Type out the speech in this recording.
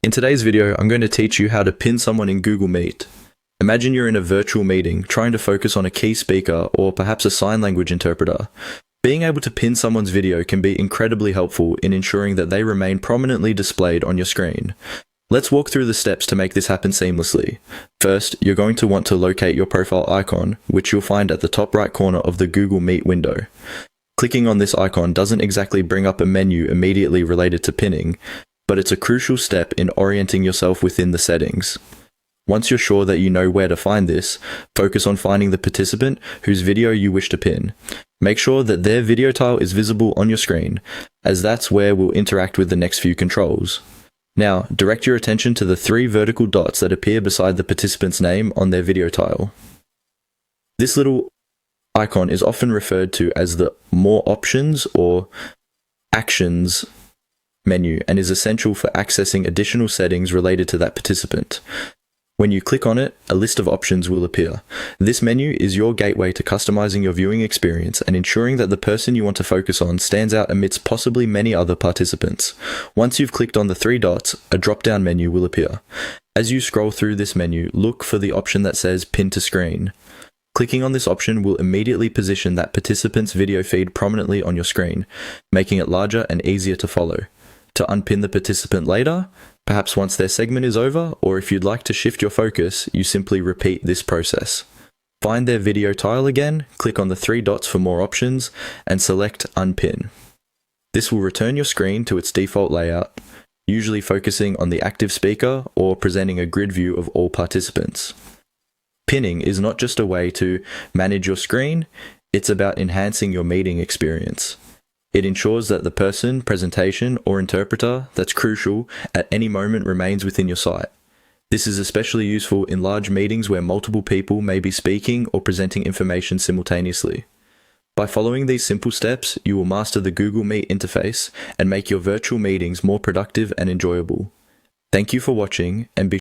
In today's video, I'm going to teach you how to pin someone in Google Meet. Imagine you're in a virtual meeting, trying to focus on a key speaker or perhaps a sign language interpreter. Being able to pin someone's video can be incredibly helpful in ensuring that they remain prominently displayed on your screen. Let's walk through the steps to make this happen seamlessly. First, you're going to want to locate your profile icon, which you'll find at the top right corner of the Google Meet window. Clicking on this icon doesn't exactly bring up a menu immediately related to pinning, but it's a crucial step in orienting yourself within the settings. Once you're sure that you know where to find this, focus on finding the participant whose video you wish to pin. Make sure that their video tile is visible on your screen, as that's where we'll interact with the next few controls. Now, direct your attention to the 3 vertical dots that appear beside the participant's name on their video tile. This little icon is often referred to as the More Options or Actions menu and is essential for accessing additional settings related to that participant. When you click on it, a list of options will appear. This menu is your gateway to customizing your viewing experience and ensuring that the person you want to focus on stands out amidst possibly many other participants. Once you've clicked on the 3 dots, a drop-down menu will appear. As you scroll through this menu, look for the option that says Pin to Screen. Clicking on this option will immediately position that participant's video feed prominently on your screen, making it larger and easier to follow. To unpin the participant later, perhaps once their segment is over, or if you'd like to shift your focus, you simply repeat this process. Find their video tile again, click on the 3 dots for more options, and select Unpin. This will return your screen to its default layout, usually focusing on the active speaker or presenting a grid view of all participants. Pinning is not just a way to manage your screen, it's about enhancing your meeting experience. It ensures that the person, presentation, or interpreter that's crucial at any moment remains within your sight. This is especially useful in large meetings where multiple people may be speaking or presenting information simultaneously. By following these simple steps, you will master the Google Meet interface and make your virtual meetings more productive and enjoyable. Thank you for watching, and be